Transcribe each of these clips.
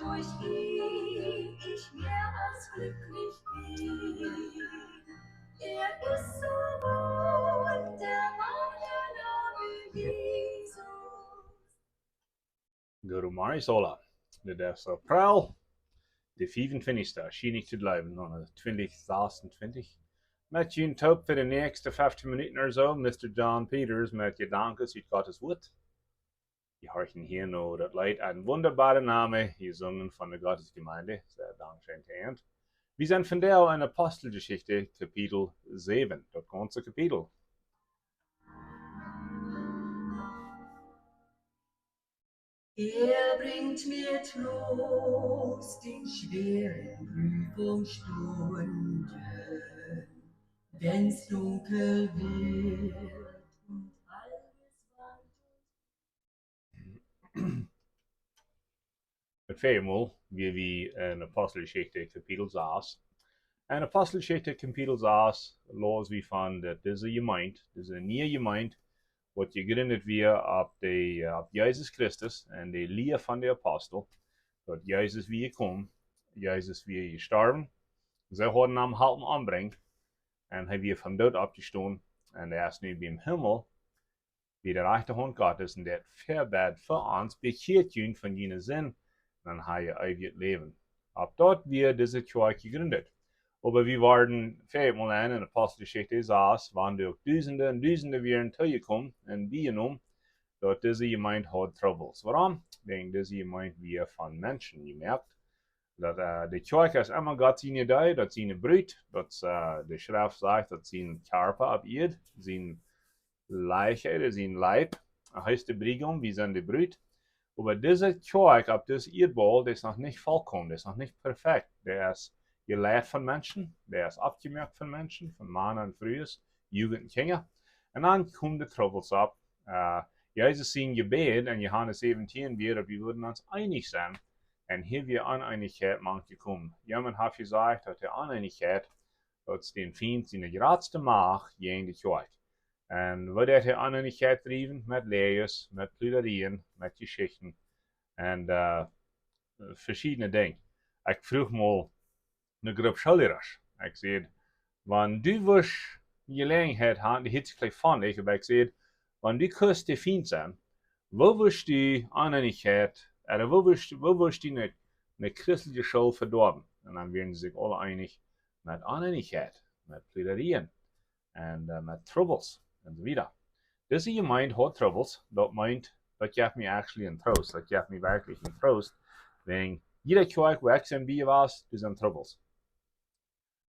durch ihn ich mehr als glücklich bin. Er ist so gut, der Name Jesus. God morgen Sola. Dit is april de 25e, schien ik te blijven, dan 2026. Met je top voor de nächste 15 Minuten oder so, Mr. John Peters met Gedanken uit Gottes Wort. Die horchen hier nur das Lied, ein wunderbarer Name, gesungen von der Gottesgemeinde, sehr Dankeschön. Wir sind von der in Apostelgeschichte, Kapitel 7, das ganze Kapitel. Er bringt mir Trost in schweren Prüfungsstunden, wenn's dunkel wird und alles wankt. Het vijfmaal, wie in Apostelgeschichte Kapitel 6. En Apostelgeschichte Kapitel 6 los wie van dat deze gemeente, deze nieuwe gemeente, wat gegründet wird op Jezus Christus en de leer van de apostel, dat Jezus weer komt, Jezus weer gestorben, zij hadden hem halten aanbrengen, en hij weer van dood opgestaan, en er is nu beim Himmel, wie de rechterhand Gottes, en dat verbed voor ons, bekeert jullie van jene zin, dann habe ich ewiges Leben. Ab dort wird diese Kirche gegründet. Aber wir waren viermal in der Apostelgeschichte 6, waren durch Tausende und Tausende wieder zugekommen und genommen, dort diese Gemeinde hat Troubles. Warum? Wegen diese Gemeinde wir von Menschen gemerkt, dass die Kirche ist immer Gott seine da, dass sie eine Brut, dass die Schrift sagt, dass sie ein Körper ab ihr, sie Leiche, sie ein Leib, heißt die Brigung, wir sind die Brut. Aber diese Kirche auf das Erdball, der ist noch nicht vollkommen, der ist noch nicht perfekt. Der ist gelehrt von Menschen, der ist abgemerkt von Menschen, von Männern und Frauen, Jugend und Kinder. Und dann kommen die Troubles ab. Jesus sein Gebet in Johannes 17 wird, wir würden uns einig sein. Und hier wir Uneinigkeit manche kommen. Jemand hat gesagt, dass die Uneinigkeit, dass den Feind seine geradste Macht gegen die Kirche. En wat heeft hij Uneinigkeit getrieben? Met Leers, met Plüderien, met Geschichten en verschiedene dingen. Ik vroeg mal een groep Schulderes. Ik zei, wanneer du was gelegenheid had, die heeft zich van ik, aber ik zei, wanneer du kust de Feind zijn, wo wirst du Uneinigkeit, oder wo wirst du eine christliche Schule verdorben? Und dann werden sie sich alle einig mit Uneinigkeit, mit Plüderien und mit Troubles. Und so wieder. Diese Gemeinde hat Troubles, das meint, das gibt mir actually einen Trost, das gibt mir wirklich einen Trost, wenn jeder Kirche, wo ich bei was, das sind Troubles.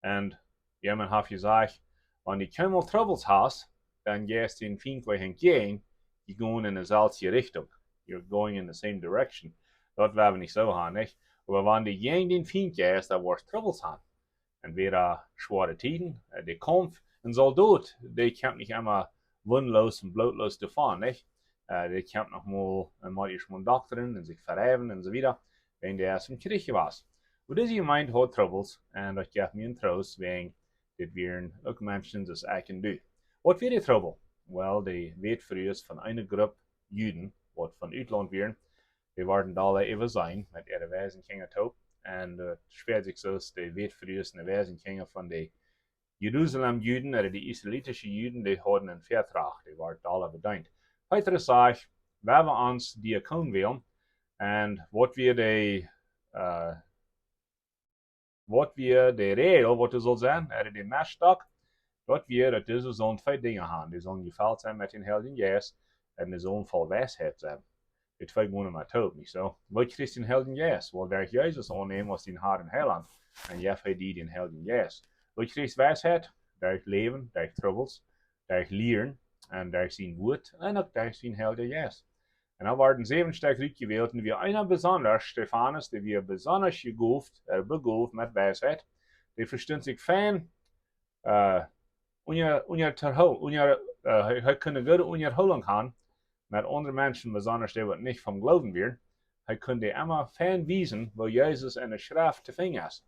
Und jemand hat gesagt, wenn du keine Troubles hast, dann gehst du den Feind entgegen, die gehen in dieselbe Richtung. You're going in the same direction. Das werden wir nicht so haben, nicht? Aber wenn du gegen den Feind gehst, dann wirst du Troubles haben. Entweder schwere Tiden, der Kampf, ein Soldat, der kämpft nicht einmal wundlos und blutlos davon, nicht? Der kämpft noch mal manchmal Doktoren und sich verreiben und so wieder, wenn der erst im Krieg war. Und diese Gemeinde hat Troubles, und das gibt mir einen Trost, wegen, dass wir auch Menschen das erkennen tun. Was wird die Trouble? Well, die wird für uns von einer Gruppe Juden, die von Utland wären, die werden alle even sein, mit ihren Wesenkindern tot. Und später sich so, die wird für uns eine Wesenkinder von den Jerusalem-Juden oder die israelitischen Juden, die hatten einen Vertrag, die waren alle bedient. Heute sage ich, wenn wir uns Diakon wählen, und was wir die Regel, was das soll sein, oder die Maßstab, dass diese sollen zwei Dinge haben. Die sollen gefällt sein mit den Helden Jesus, und die sollen voll Weisheit sein. Die zwei wohnen mal tot, nicht so? Wat kriegt den Helden Jesus? Weil der Jesus annehmen was den Herrn Heiland, und ja, für die den Helden Jesus. Wat kriegt Weisheit? Durch Leben, durch Troubles, durch Lehren, und durch sein Wort, und auch durch sein Helden Jesus. Und dann waren 7 Stück gewählt, und wir einer besonders, Steefanus, der wir besonders begabt mit Weisheit, der versteht sich fein, er können gute Unterholung haben, mit anderen Menschen, besonders die, die nicht vom Glauben werden, er könnte immer fein wiesen, wo Jesus in der Schrift zu finden ist.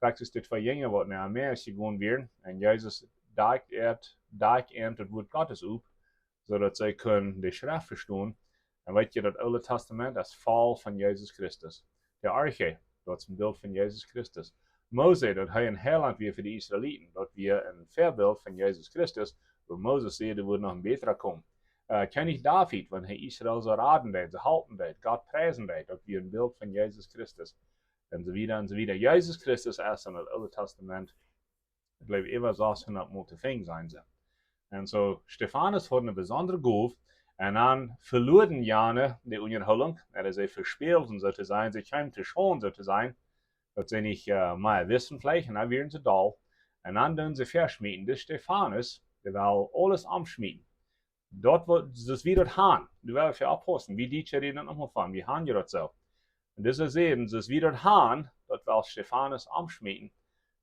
Praktisch die zwei Jünger, die nach Amerika gegangen werden, und Jesus deckt das Wort Gottes auf, sodass sie können die Schrift verstehen. Und weißt ihr, das Alte Testament ist voll von Jesus Christus. der Arche, dat is een beeld van Jezus Christus. Mose, dat hij een heiland weer voor de Israëlieten, dat weer een verbeeld van Jezus Christus, waar Moses zei, er wordt nog een betere komen. König David, wanneer hij Israël zo raden deed, zo halten deed, God prijzen deed, dat weer een beeld van Jezus Christus. En zo wieder en zo wieder. Jezus Christus is in het Oude Testament, ik geloof immer zoals hij dat moeten ving zijn ze. En zo, Steefanus had een bijzondere goof, en dan verloren jane de onderhouding, dat ze verspeelden zo te zijn, ze kwamen te schoon zo te zijn, dat ze niet maar wisten vielleicht, en dan werden ze dal. En dan doen ze verschmieden. Dus Steefanus, die wil alles amschmieden. Dort wird das wieder han. Du wirst ja abhosten. Wie die reden nochmal von. Wie han je dat zo? Und das ist eben, das wieder han, dort will Steefanus amschmieden.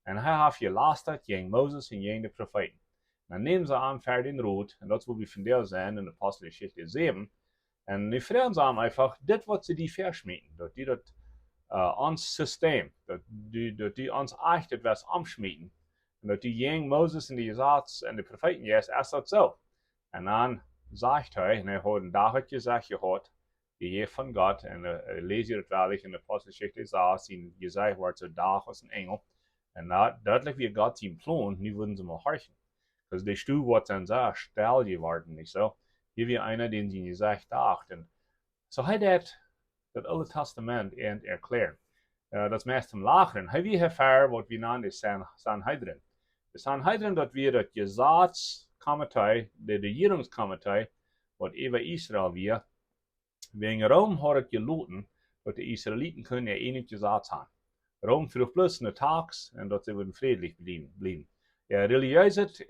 En hij heeft gelastet gegen Moses en gegen de profeten. Dan nemen ze aan verder in rood, en dat is wat we vandaag zijn in Apostelgeschichte 7. En nu vragen ze aan einfach, dit wat ze die verschmieden, dat die dat ons systeem, dat die ons echt het was amschmieden. En dat die gegen Moses en de Jezaats en de profeten, yes, is dat zo. En dan zegt hij, en hij had een dag gezegd gehad, die Heer van God, en lees je het wel in de Apostelgeschichte 6, die gezegd wordt, zo dag als een engel. En duidelijk wie God zijn plan, nu würden ze mal horchen. Dus de stoel wordt dan zo stel geworden, niet zo. Hier weer einer, den sie gezegd dacht. En zo hij dat Oude Testament erklärt. Dat is meestal lageren. Hij wie ervaren wat we noemen de Sanhedrin. De Sanhedrin, dat weer dat Gesatzkomitee, de regieringskomitee, wat over Israël weer, wegen Rom had het geloten, dat de Israëlieten kunnen er enig Gesetz haben. Rom vroeg plus een tax en dat ze worden vredelijk blijven. Religieus het,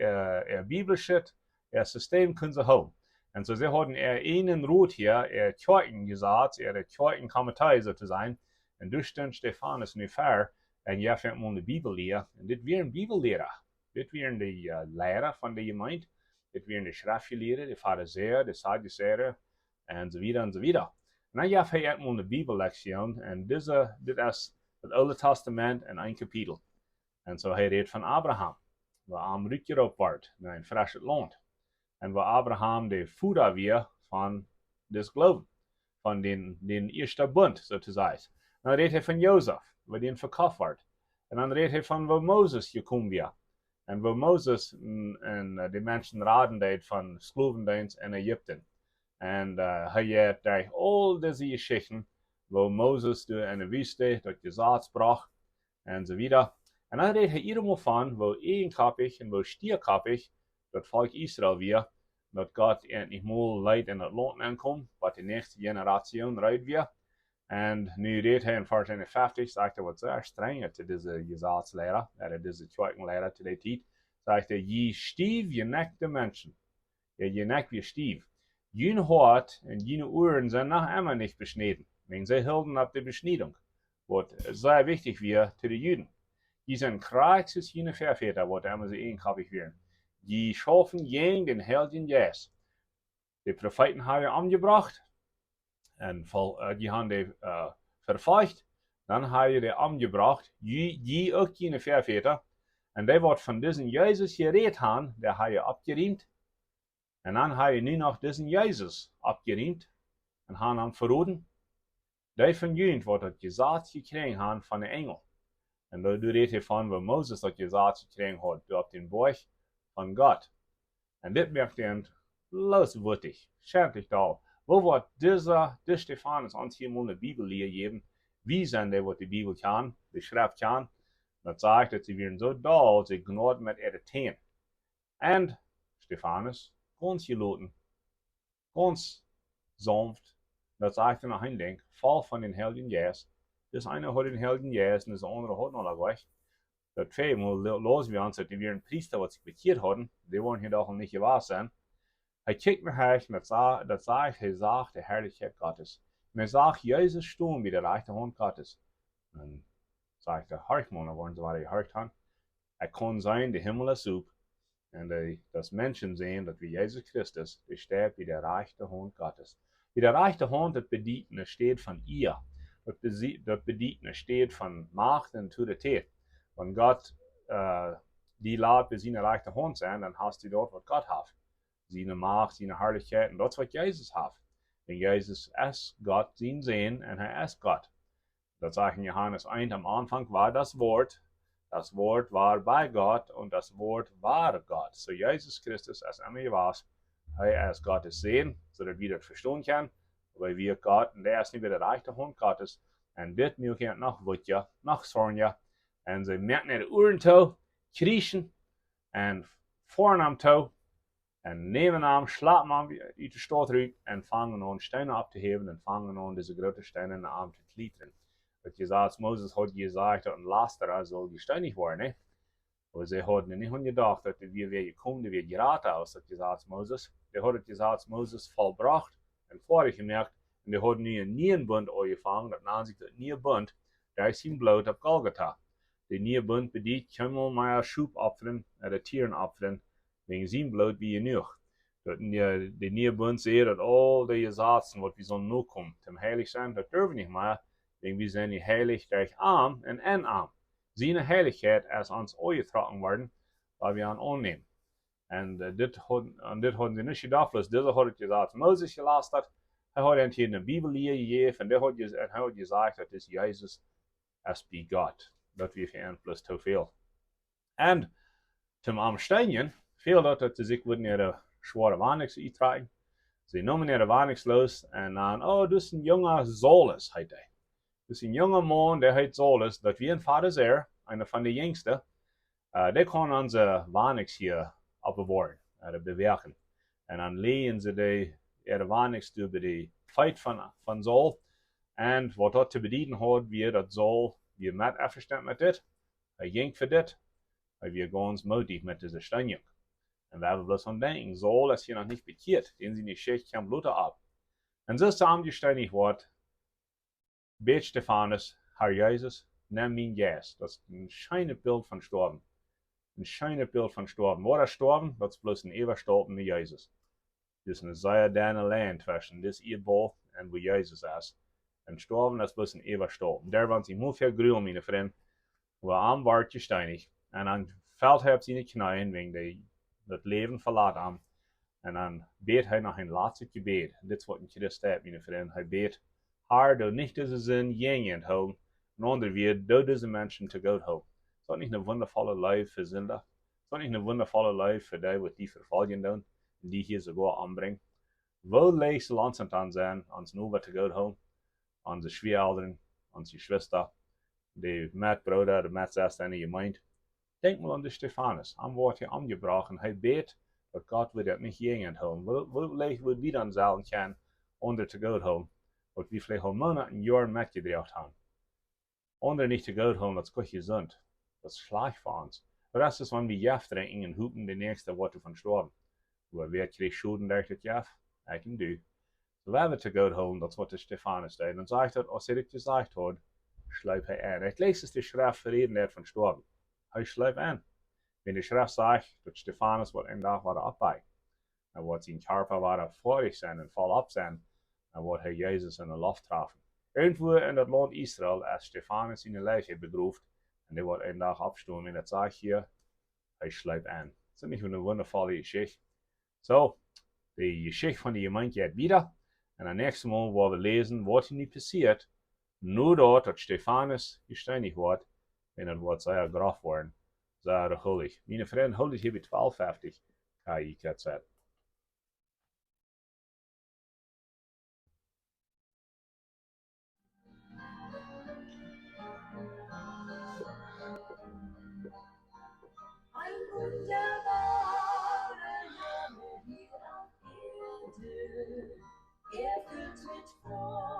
biblisch het, systeem kunnen ze houden. En zo ze hadden een route hier, Kirchengesetz, de Kirchenkomitee zo te zijn. En dus stond Steefanus nu ver, en jij vindt hem de Bibel leren. En dit weer een Bibelleraar. Dit weer de leraar van de gemeente. Dit weer de schriftgeleerden, de fariseer, de sadduceer, en zo wieder en zo wieder. En dan jij vindt hem de Bibellektie, en dit is het Oude Testament en een kapitel. En zo hij redt van Abraham, waar Amrik erop wordt, naar een frische land. En waar Abraham de voeder weer van des Glauben, van den eerste bund, zo te zeggen. Dan redt hij van Jozef, waar den verkocht wordt. En dan redt hij van waar Moses gekomen weer. En waar Moses en de mensen raden deed van slavendienst in Egypte. En hij heeft daar al deze geschichten, waar Moses in de wüste dat Gesetz brach, en zo wieder. En dan redt hij iedermaal van, waar eenkappig en waar stierkappig dat volk Israël weer, dat God endlich mal leidt in het land aankomt, wat de nächste generatie rijdt weer. En nu redt hij in vers 51, zegt hij wat zeer streng te deze Gesetzlehrer, deze Kirchenlehrer te die tijd, zegt hij, je stief, je nek de mensen. Je nek wie stief. Jene Hort en jene Ohren zijn nog immer nicht beschnitten. Wenn sie hielden ab der Beschneidung, was sehr wichtig wäre für die Juden. Die sind kraxes jene Verväter, was immer sie einkappig wären. Die schaffen gegen den Heiligen Geist. Die Propheten haben angebracht, und die haben die verfolgt, dann haben die angebracht, die auch jene Verväter, und die wird von diesem Jesus geredet haben, der hat abgeriemt, und dann haben die noch diesen Jesus abgeriemt, und haben ihn verroden. Die van jullie wordt het Gesetz gekregen haben van de engel. En du redt hier van waar Moses dat Gesetz gekregen had, op den Berg van God. En dit merkt dan loswürdig, schändlich da. Wo wordt deze Steefanus ons hier mal eine Bibel geben? Wie zijn die wat de Bibel kan, de Schrift kan? Dat zegt dat ze weer zo da, ze gnord met irritieren. En Steefanus, ganz geloten, ganz sanft, dat zegt er nog een ding, val van den Heiligen Geist. Dus einer hat den Heiligen Geist und das andere hat noch gleich. Dat twee moet los wie ons, dat die weer een priester wat zich bekeerd hadden, die waren hier doch nicht gewahr zijn. Hij kijkt naar haar en dat zegt, hij zag de Herrlichkeit Gottes. En hij zag Jezus staan bij de rechterhand Gottes. En zegt de Hartmann, waren ze waar hij hart had. Het kon zijn, de Himmel is op. En dat Menschen sehen, dat wie Jezus Christus, die steht bij de rechterhand Gottes. Bij de rechterhand, dat bedienen steht van ihr. Dat bedienen steht van Macht en Autorität. Wenn Gott die laat bij zijn rechterhand zijn, dan hast du dort wat Gott heeft. Zijn Macht, zijn Herrlichkeit, en dat is wat Jezus heeft. En Jezus is God, zijn Sehen, en hij is God. Das sagt in Johannes 1, am Anfang war das Wort war bei Gott und das Wort war Gott. So Jesus Christus, als er war, hij als Gottes sehen, zodat wir das verstehen können, weil wir Gott, und der ist nicht wieder der rechte Hund Gottes, und dit nu kan nog wutja, nog zornja, en ze merken naar de oren toe, kriechen, en vorn am toe, en nemen am, slapen am uit de stoot uit, en fangen an Steine ab te heben, en fangen an diese grote Steine in de arm te klieteren. Dat je zegt, Moses had gezegd dat een lasterer zal gesteinigd worden, hè? Aber sie hatten nicht gedacht, dass wir gekommen, wir geraten aus, das gesagt Moses. Der hat das gesagt Moses vollbracht und vorher gemerkt, und der hat nie einen Nierenbund angefangen, das nennt sich das Nierenbund, der ist ihm Blut auf Golgatha. Der Nierenbund bedient, können wir mal Schub opfern, oder Tieren opfern, wegen seinem Blut wie genug. Der Nierenbund sieht, dass all die Gesetze, was wir sollen nur kommen, zum Heilig sein, das dürfen wir nicht mehr, wegen wir sind nicht heilig durch arm und arm. Seine Heiligkeit als uns angetragen worden, weil wir ihn annehmen. Und dit hadden sie nicht gedacht, bloß dieser hat gesagt, Moses gelassen hat, er hat ihn in der Bibel gegeben, und er hat gesagt, dass das Jesus ist wie Gott. Das wir für ihn bloß zu viel. Und zum Amsteinigen, viel dat sie sich würden ihre schwere Warnix eintragen. Sie nahmen ihre Warnix los und dann, oh, das ist ein junger Saulus, heißt er. Das ist ein junger Mann, der heißt Saulus, das wie ein Vater einer von den Jüngsten, der kann unsere Warnix hier abbewahren, bewerken. Und dann legen sie ihre Warnix über die Feit von Saul. Und was dort zu bedienen hat, wie das Saul, wir mit einverstanden mit das, er ging für das, weil wir ganz mutig mit dieser Steinigung. Und wir haben bloß an denken, Saul ist hier noch nicht bekehrt, den sie nicht schickt, kein Blut ab. Und so haben die gesteinigt wird, bet Steefanus, Herr Jesus, nimm mein Geist. Das ist ein schönes Bild von Sterben. Ein schönes Bild von Sterben. Wo er sterben, das ist bloß ein Ebersterben mit Jesus. Das ist eine sehr dünne Land zwischen das Erdball und wo Jesus ist. Und Sterben ist bloß ein Ebersterben. Der war sich nur viel grün, meine Freunde, wo er am Wort gesteinigt. Und dann fällt er auf seine Knie, wegen das Leben verlassen haben. Und dann bet er noch ein letztes Gebet. Das ist, was in Christus steht, meine Freunde. Er bet, Herr, du nicht diese Sinn jenen haben, sondern wir, du diese Menschen zu Gott haben. Ist das nicht eine wundervolle Life für Sünder? Ist das nicht eine wundervolle Life für die, die verfolgen tun, und die hier sogar anbringen? Wo leicht soll uns dann sein, uns nur zu Gott haben, unsere Schwiegereltern, unsere Schwester, die Mitbrüder, die Mitschwester in der Gemeinde? Denk mal an den Steefanus, am Wort hier angebrochen, er bet, dass Gott wird nicht jenen haben. Wo leicht wird wir dann sagen können, unter zu Gott haben, wat wir vielleicht al Monate, Jahren mitgebracht haben. Andere nicht zu Gott haben, das ist gut gesund. Das ist schlecht für uns. Aber das ist, wenn wir Jaff trinken und hupen die nächste Worte von Sterben. Wo wer kriegt Schulden durch das Jaff? Ich kann du. So wenn wir zu Gott haben, das ist, was der Steefanus sagt. Und sagt, als er das gesagt hat, schleip er an. Ich lese es die Schrift verreden hat von Sterben. Er schleip an. Wenn die Schrift sagt, dass Steefanus wird ein Tag war dabei. Er wird sein Körper war vorig sein und voll ab sein. En wordt hij Jezus in de lof treffen. Irgendwo in het land Israël is Steefanus in de Leiche begroefd. En die wordt een dag opstaan en dat zegt hier, hij schleipt aan. Dat is niet een wondervolle Geschichte. So, die Geschichte van de gemeente gaat wieder. En het nächste Mal, wo wir lesen, wat er niet passiert, nur dort, dat Steefanus gesteinigt wordt. En het wordt sehr grof worden. Sehr huldig. Meine Freunde, huldig hier bij 1250 KIKZ. Ein wunderbarer Name hier auf Erde, erfüllt mit Freude.